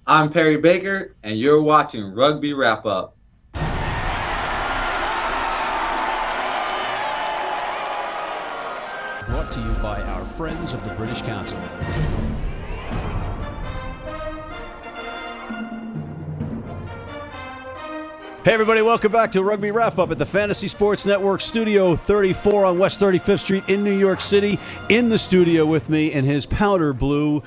I'm Perry Baker, and you're watching Rugby Wrap Up. Brought to you by our friends of the British Council. Hey everybody, welcome back to Rugby Wrap Up at the Fantasy Sports Network Studio 34 on West 35th Street in New York City. In the studio with me in his powder blue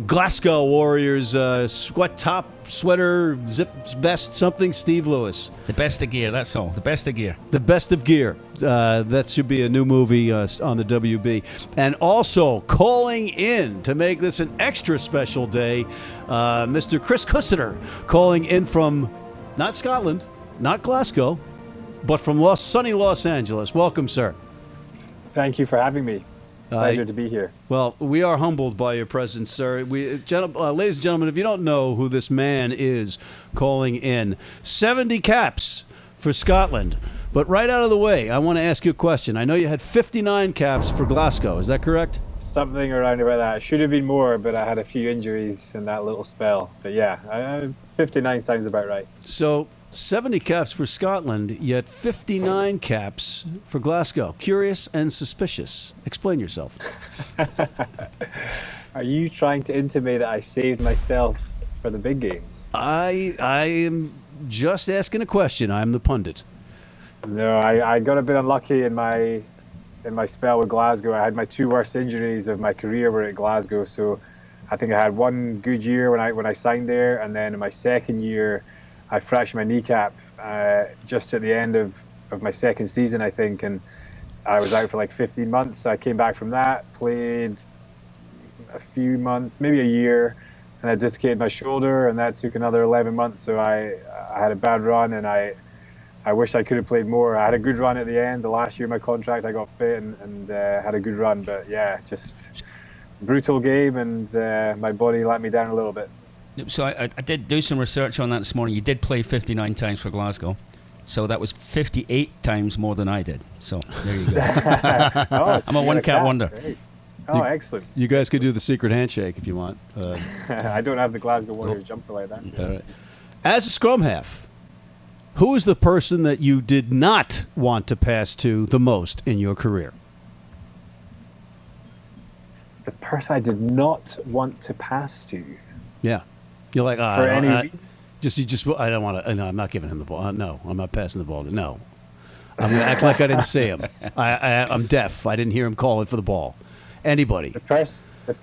Glasgow Warriors sweat top, sweater, zip vest, something, Steve Lewis. The best of gear, that's all. The best of gear. The best of gear. That should be a new movie on the WB. And also calling in to make this an extra special day, Mr. Chris Cusiter, calling in from not Scotland, not Glasgow, but from sunny Los Angeles. Welcome, sir. Thank you for having me. Pleasure to be here. Well, we are humbled by your presence, sir. Ladies and gentlemen, if you don't know who this man is calling in, 70 caps for Scotland. But right out of the way, I want to ask you a question. I know you had 59 caps for Glasgow. Is that correct? Something around about that. Should have been more, but I had a few injuries in that little spell. But yeah, 59 sounds about right. So 70 caps for Scotland, yet 59 caps for Glasgow. Curious and suspicious. Explain yourself. Are you trying to intimate that I saved myself for the big games? I am just asking a question. I'm the pundit. No, I got a bit unlucky in my spell with Glasgow. I had my two worst injuries of my career were at Glasgow. So I think I had one good year when I signed there, and then in my second year, I fractured my kneecap just at the end of my second season, I think, and I was out for like 15 months. I came back from that, played a few months, maybe a year, and I dislocated my shoulder, and that took another 11 months. So I had a bad run, and I wish I could have played more. I had a good run at the end. The last year of my contract, I got fit and had a good run. But yeah, just brutal game, and my body let me down a little bit. So I did do some research on that this morning. You did play 59 times for Glasgow. So that was 58 times more than I did. So there you go. I'm a one-cat wonder. Great. Oh, excellent. You guys could do the secret handshake if you want. I don't have the Glasgow Warriors jumper like that. All right. As a scrum half, who is the person that you did not want to pass to the most in your career? The person I did not want to pass to. Yeah. You're like, for any reason? I don't want to. No, I'm not giving him the ball. No, I'm not passing the ball. No. I'm going to act like I didn't see him. I'm deaf. I didn't hear him calling for the ball. Anybody. The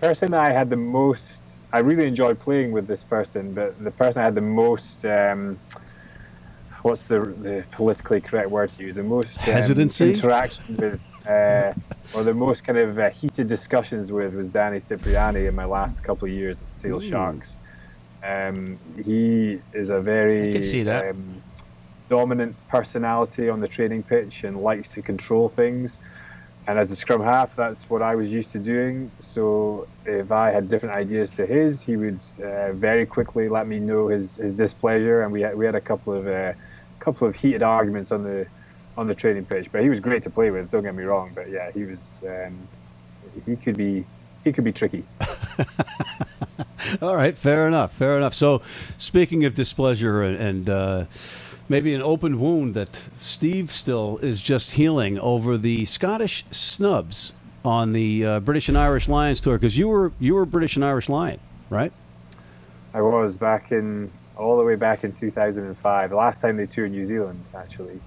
person that I had the most, I really enjoyed playing with this person, but the person I had the most, what's the politically correct word to use? The most hesitancy interaction with, or the most kind of heated discussions with was Danny Cipriani in my last couple of years at Sale Sharks. He is a very I can see that. Dominant personality on the training pitch and likes to control things. And as a scrum half, that's what I was used to doing. So if I had different ideas to his, he would very quickly let me know his displeasure. And we had a couple of heated arguments on the training pitch. But he was great to play with. Don't get me wrong. But yeah, he was he could be tricky. All right, fair enough. So, speaking of displeasure and maybe an open wound that Steve still is just healing over the Scottish snubs on the British and Irish Lions tour, because you were British and Irish Lion, right? I was all the way back in 2005. The last time they toured New Zealand, actually,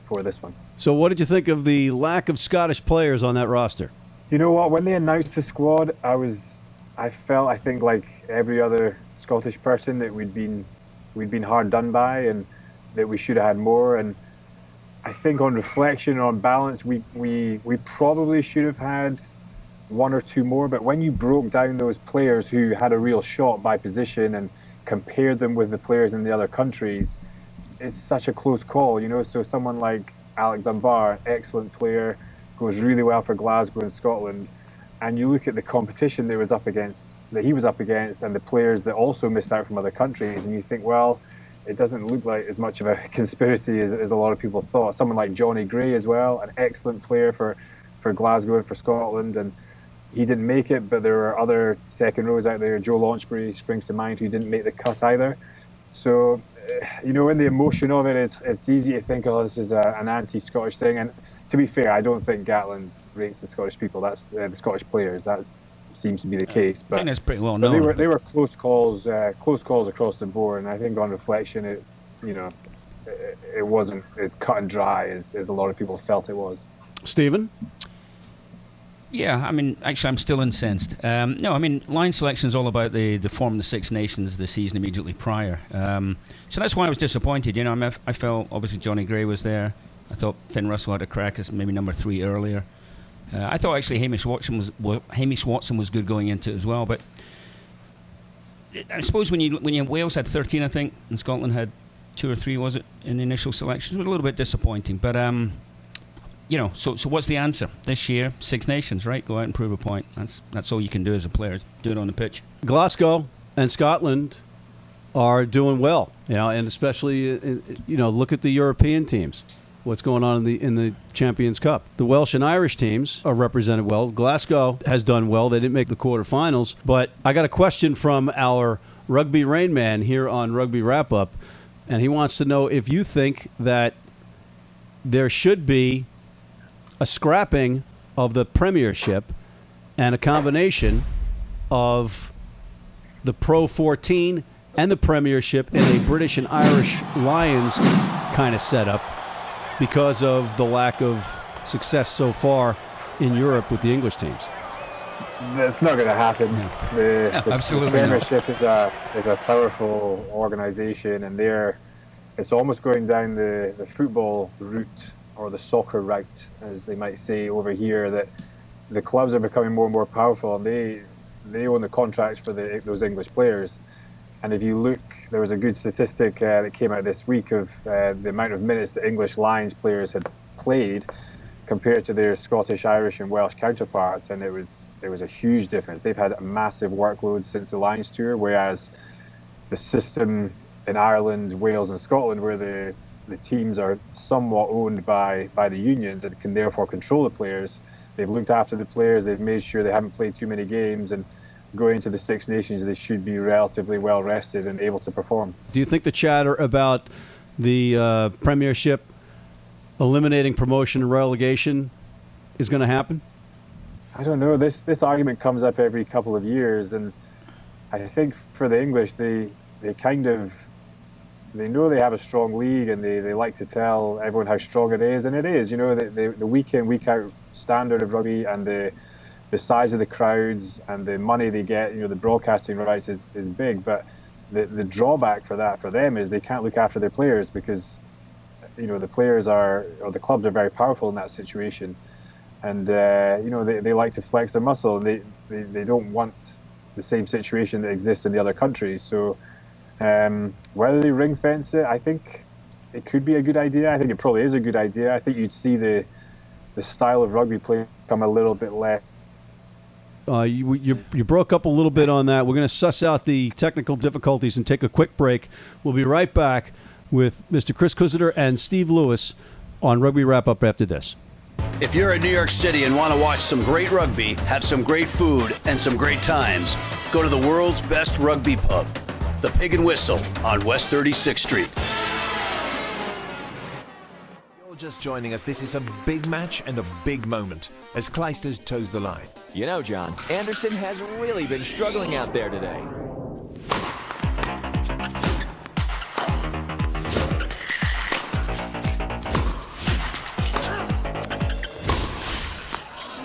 for this one. So, what did you think of the lack of Scottish players on that roster? You know what? When they announced the squad, I felt, I think, like every other Scottish person, that we'd been hard done by, and that we should have had more. And I think on reflection, on balance, we probably should have had one or two more. But when you broke down those players who had a real shot by position and compared them with the players in the other countries, it's such a close call, you know. So someone like Alec Dunbar, excellent player, goes really well for Glasgow and Scotland. And you look at the competition that he was up against, and the players that also missed out from other countries, and you think, well, it doesn't look like as much of a conspiracy as a lot of people thought. Someone like Johnny Gray as well, an excellent player for Glasgow and for Scotland, and he didn't make it, but there were other second rows out there. Joe Launchbury springs to mind, who didn't make the cut either. So, in the emotion of it, it's easy to think, oh, this is an anti-Scottish thing. And to be fair, I don't think Gatland rates the Scottish people. That's the Scottish players. That seems to be the case. But I think that's pretty well known. They were close calls across the board. And I think on reflection, it wasn't as cut and dry as a lot of people felt it was. Stephen? Yeah, I mean, actually, I'm still incensed. No, I mean, line selection is all about the form of the Six Nations the season immediately prior. So that's why I was disappointed. I felt, obviously, Johnny Gray was there. I thought Finn Russell had a crack as maybe number 3 earlier. I thought, actually, Hamish Watson was good going into it as well. But I suppose when Wales had 13, I think, and Scotland had 2 or 3, was it, in the initial selections, it was a little bit disappointing. But so what's the answer this year? Six Nations, right? Go out and prove a point. That's all you can do as a player. Do it on the pitch. Glasgow and Scotland are doing well, and especially look at the European teams. What's going on in the Champions Cup? The Welsh and Irish teams are represented well. Glasgow has done well. They didn't make the quarterfinals, but I got a question from our Rugby Rain Man here on Rugby Wrap Up, and he wants to know if you think that there should be a scrapping of the Premiership and a combination of the Pro 14 and the Premiership in a British and Irish Lions kind of setup because of the lack of success so far in Europe with the English teams. That's not going to happen. No. Absolutely the Premiership is a powerful organisation, and it's almost going down the football route, or the soccer route, as they might say over here, that the clubs are becoming more and more powerful, and they own the contracts for those English players. And if you look, there was a good statistic that came out this week of the amount of minutes that English Lions players had played compared to their Scottish, Irish and Welsh counterparts, and it was a huge difference. They've had a massive workload since the Lions tour, whereas the system in Ireland, Wales and Scotland, where the teams are somewhat owned by the unions and can therefore control the players. They've looked after the players, they've made sure they haven't played too many games, and going into the Six Nations, they should be relatively well rested and able to perform. Do you think the chatter about the Premiership eliminating promotion and relegation is going to happen? I don't know. This argument comes up every couple of years, and I think for the English, they know they have a strong league, and they like to tell everyone how strong it is, and it is. The week in, week out standard of rugby and the size of the crowds and the money they get, the broadcasting rights is big. But the drawback for them is they can't look after their players, because the players the clubs are very powerful in that situation, and they like to flex their muscle, and they don't want the same situation that exists in the other countries. So whether they ring fence it, I think it could be a good idea. I think it probably is a good idea. I think you'd see the style of rugby play become a little bit less. You broke up a little bit on that. We're going to suss out the technical difficulties and take a quick break. We'll be right back with Mr. Chris Cusiter and Steve Lewis on Rugby Wrap Up after this. If you're in New York City and want to watch some great rugby, have some great food, and some great times, go to the world's best rugby pub, the Pig and Whistle on West 36th Street. You're just joining us. This is a big match and a big moment as Clijsters toes the line. John, Anderson has really been struggling out there today.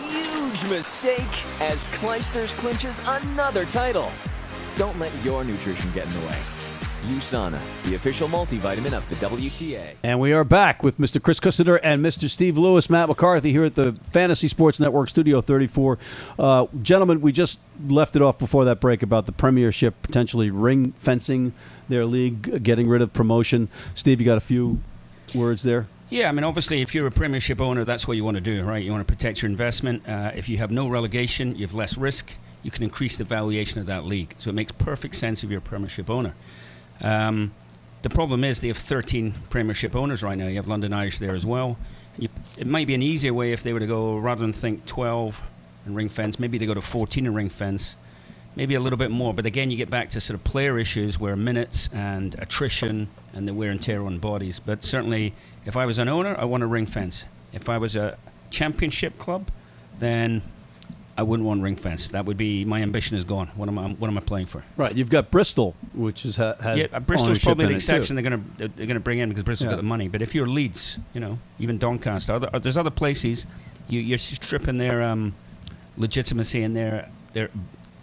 Huge mistake as Clijsters clinches another title. Don't let your nutrition get in the way. USANA, the official multivitamin of the WTA. And we are back with Mr. Chris Cusiter and Mr. Steve Lewis, Matt McCarthy here at the Fantasy Sports Network Studio 34. Gentlemen, we just left it off before that break about the Premiership potentially ring fencing their league, getting rid of promotion. Steve, you got a few words there? Yeah, I mean, obviously, if you're a Premiership owner, that's what you want to do, right? You want to protect your investment. If you have no relegation, you have less risk. You can increase the valuation of that league. So it makes perfect sense if you're a Premiership owner. The problem is they have 13 Premiership owners right now. You have London Irish there as well. It might be an easier way if they were to go, rather than think 12, and ring fence. Maybe they go to 14 and ring fence. Maybe a little bit more. But again, you get back to sort of player issues where minutes and attrition and the wear and tear on bodies. But certainly, if I was an owner, I want a ring fence. If I was a championship club, then I wouldn't want ring fence. That would be, my ambition is gone. What am I playing for? Right, you've got Bristol, which has Bristol's probably the exception too. they're going to bring in because Bristol's got the money. But if you're Leeds, even Doncaster, there's other places, you're stripping their legitimacy and their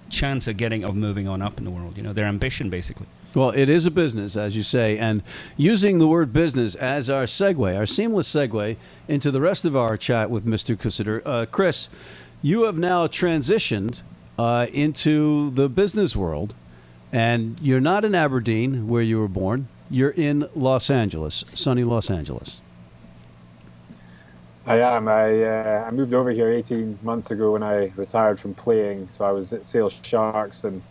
chance of moving on up in the world. Their ambition basically. Well, it is a business, as you say, and using the word business as our segue, our seamless segue into the rest of our chat with Mr. Cusiter. Chris, you have now transitioned into the business world, and you're not in Aberdeen, where you were born. You're in Los Angeles, sunny Los Angeles. I am. I moved over here 18 months ago when I retired from playing. So I was at Sales Sharks, and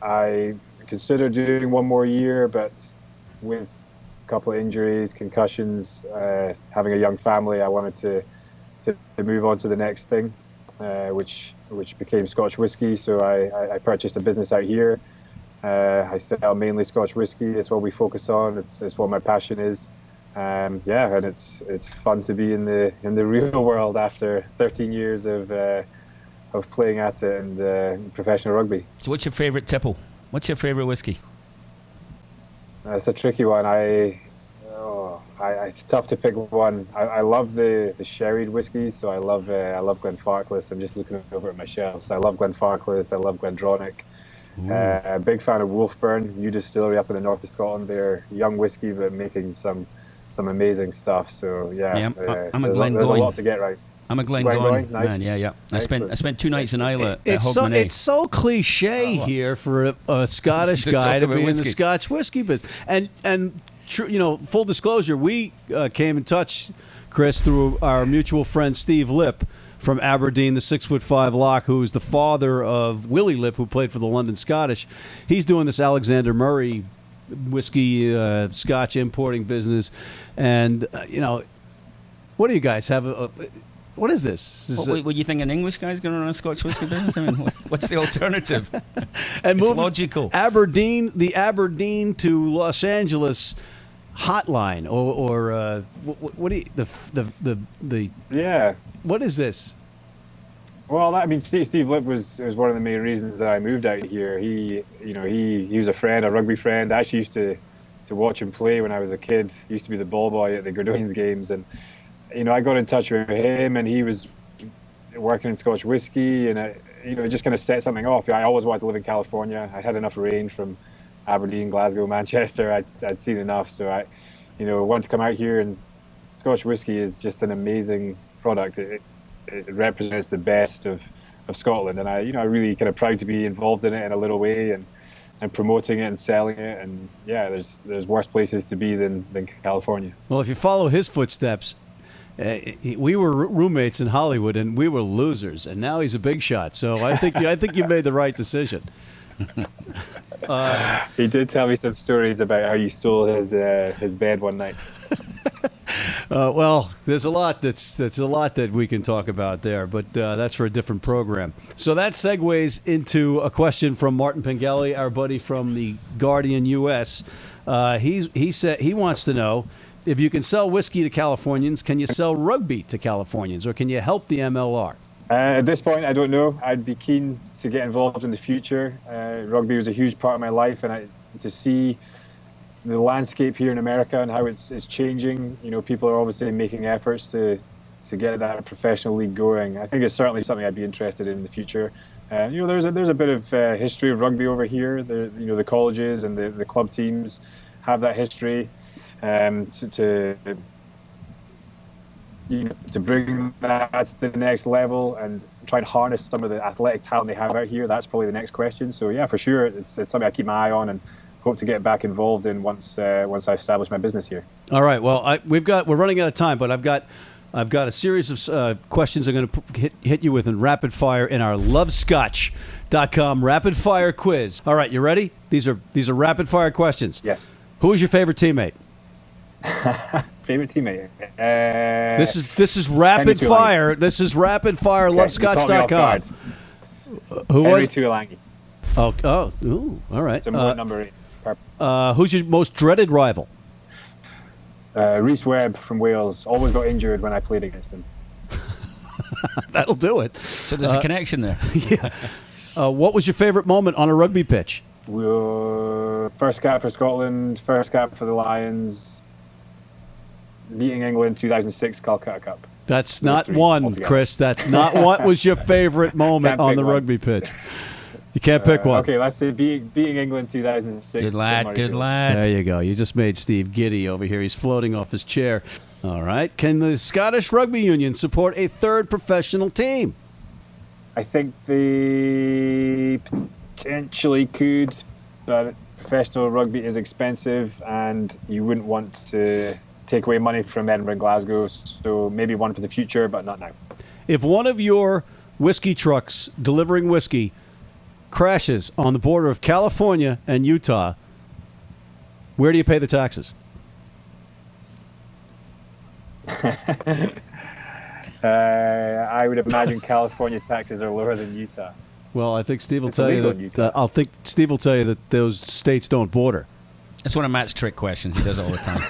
I considered doing one more year, but with a couple of injuries, concussions, having a young family, I wanted to move on to the next thing, which became Scotch Whisky. So I purchased a business out here. I sell mainly Scotch Whisky. It's what we focus on. It's what my passion is. And it's fun to be in the real world after 13 years of playing at it and professional rugby. So, what's your favourite tipple? What's your favourite whiskey? It's a tricky one. It's tough to pick one. I love the sherried whiskies, so I love Glenfarclas. I'm just looking over at my shelves. I love Glenfarclas. I love Glendronach. A big fan of Wolfburn, new distillery up in the north of Scotland. They're young whiskey, but making some amazing stuff. So I'm a Glengoyne. There's a lot to get right. I'm a Glengoyne nice. man. Yeah. I spent 2 nights in Islay at It's so cliche here for a Scottish guy to be in the Scotch whiskey business. And full disclosure, we came in touch, Chris, through our mutual friend Steve Lipp from Aberdeen, the 6'5" lock, who's the father of Willie Lipp, who played for the London Scottish. He's doing this Alexander Murray whiskey Scotch importing business, and what do you guys have? What is this? Were you think an English guy's going to run a Scotch whiskey business? I mean, what's the alternative? And it's logical. The Aberdeen to Los Angeles hotline, or what do you what is this? Well, Steve Lipp was one of the main reasons that I moved out here. He was a friend, a rugby friend. I actually used to watch him play when I was a kid. He used to be the ball boy at the Gordonians games, and I got in touch with him, and he was working in Scotch Whisky, and it just kind of set something off. I always wanted to live in California. I had enough range from Aberdeen, Glasgow, Manchester. I'd seen enough, so I wanted to come out here. And Scotch Whisky is just an amazing product. It represents the best of Scotland, and I really kind of proud to be involved in it in a little way and promoting it and selling it. And there's worse places to be than California. Well, if you follow his footsteps, we were roommates in Hollywood, and we were losers, and now he's a big shot. So I think you made the right decision. He did tell me some stories about how you stole his bed one night. Well, there's a lot that we can talk about there, but that's for a different program. So that segues into a question from Martin Pengelly, our buddy from the Guardian US. He said he wants to know, if you can sell whiskey to Californians, can you sell rugby to Californians, or can you help the MLR? At this point, I don't know. I'd be keen to get involved in the future. Rugby was a huge part of my life, and to see the landscape here in America and how it's changing. People are obviously making efforts to get that professional league going. I think it's certainly something I'd be interested in the future. There's a bit of history of rugby over here. The colleges and the club teams have that history. To bring that to the next level and try and harness some of the athletic talent they have out here, that's probably the next question. So for sure, it's something I keep my eye on and hope to get back involved in once I establish my business here. All right. Well, we're running out of time, but I've got a series of questions I'm going to hit you with in rapid fire in our lovescotch.com rapid fire quiz. All right, you ready? These are rapid fire questions. Yes. Who is your favorite teammate? Favorite teammate. This is rapid Henry fire. This is rapid fire. Okay, Lovescotch.com. Who Henry was? Tuolangi. Ooh, all right. It's a number 8. Who's your most dreaded rival? Rhys Webb from Wales. Always got injured when I played against him. That'll do it. So there's a connection there. Yeah. What was your favorite moment on a rugby pitch? First cap for Scotland, first cap for the Lions, beating England 2006 Calcutta Cup. That's Those not three one, altogether. Chris. That's not what was your favorite moment Can't on pick the one. rugby pitch. You can't pick one. Okay, let's say beating England 2006. Good lad, good lad. There you go. You just made Steve giddy over here. He's floating off his chair. All right. Can the Scottish Rugby Union support a third professional team? I think they potentially could, but professional rugby is expensive and you wouldn't want to take away money from Edinburgh and Glasgow, so maybe one for the future, but not now. If one of your whiskey trucks delivering whiskey crashes on the border of California and Utah, where do you pay the taxes? I would imagine California taxes are lower than Utah. Well, I think Steve will It's tell you illegal in Utah. Steve will tell you that those states don't border. It's one of Matt's trick questions. He does all the time.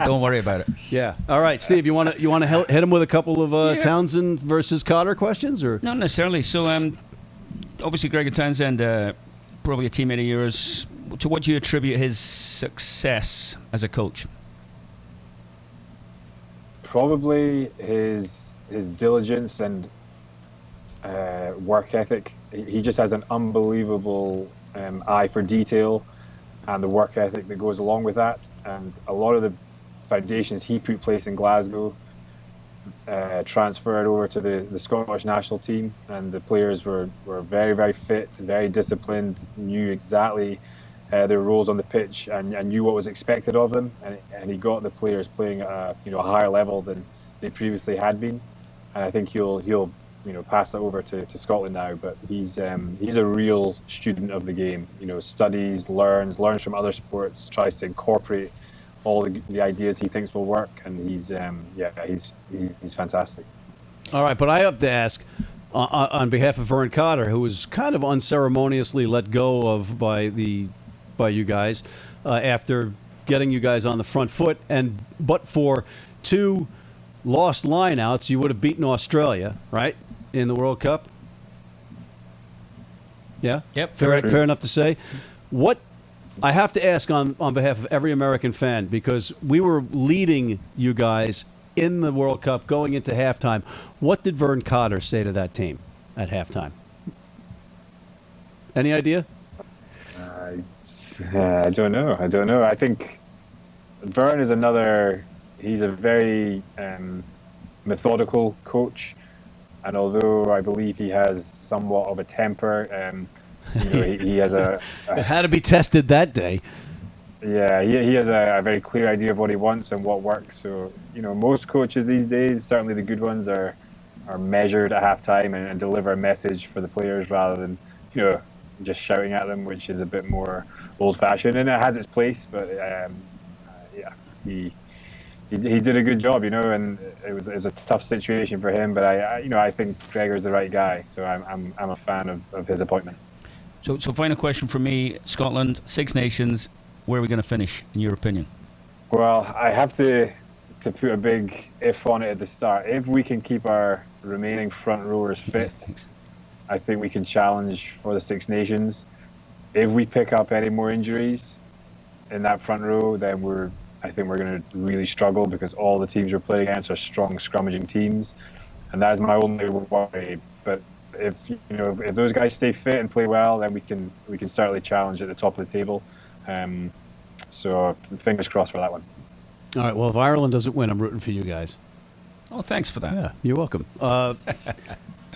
Don't worry about it. Yeah. All right, Steve. You want to hit him with a couple of Townsend versus Cotter questions, or Not necessarily. So, obviously, Gregor Townsend, probably a teammate of yours. To what do you attribute his success as a coach? Probably his diligence and work ethic. He just has an unbelievable eye for detail and the work ethic that goes along with that. And a lot of the foundations he put place in Glasgow transferred over to the Scottish national team, and the players were very, very fit, very disciplined, knew exactly their roles on the pitch and knew what was expected of them, and he got the players playing at a higher level than they previously had been. And I think he'll pass that over to Scotland now. But he's a real student of the game. Studies, learns from other sports, tries to incorporate all the ideas he thinks will work, and he's fantastic. all right? But I have to ask, on behalf of Vern Cotter, who was kind of unceremoniously let go of by you guys after getting you guys on the front foot, but for 2 lost lineouts, you would have beaten Australia, right, in the World Cup? Yeah? Yep. Fair enough to say. What I have to ask on behalf of every American fan, because we were leading you guys in the World Cup going into halftime, what did Vern Cotter say to that team at halftime? Any idea? I don't know. I think Vern is he's a very methodical coach, and although I believe he has somewhat of a temper, he has It had to be tested that day. Yeah, he has a very clear idea of what he wants and what works. So, most coaches these days, certainly the good ones, are measured at halftime and deliver a message for the players rather than, just shouting at them, which is a bit more old-fashioned, and it has its place. But he did a good job, and it was a tough situation for him. But I think Gregor's the right guy, so I'm a fan of his appointment. So final question for me: Scotland, Six Nations. Where are we going to finish, in your opinion? Well, I have to put a big if on it at the start. If we can keep our remaining front rowers fit, I think we can challenge for the Six Nations. If we pick up any more injuries in that front row, then I think we're going to really struggle, because all the teams we're playing against are strong scrummaging teams, and that is my only worry. But if those guys stay fit and play well, then we can certainly challenge at the top of the table. So fingers crossed for that one. All right. Well, if Ireland doesn't win, I'm rooting for you guys. Oh, thanks for that. Yeah, you're welcome.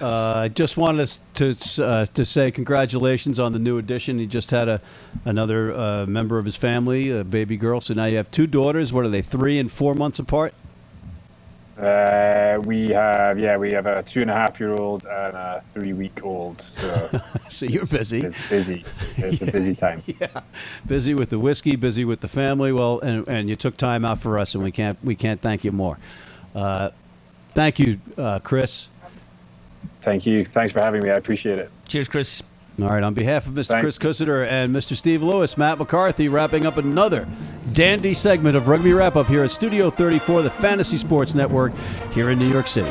I just wanted to say congratulations on the new addition. He just had another member of his family, a baby girl. So now you have 2 daughters. What are they, 3 and 4 months apart? We have a 2.5-year-old and a 3-week-old. So, So you're busy. It's busy. It's a busy time. Yeah, busy with the whiskey, busy with the family. Well, and you took time out for us, and we can't thank you more. Thank you, Chris. Thank you. Thanks for having me. I appreciate it. Cheers, Chris. All right, on behalf of Mr. Thanks. Chris Cusiter and Mr. Steve Lewis, Matt McCarthy, wrapping up another dandy segment of Rugby Wrap Up here at Studio 34, the Fantasy Sports Network here in New York City.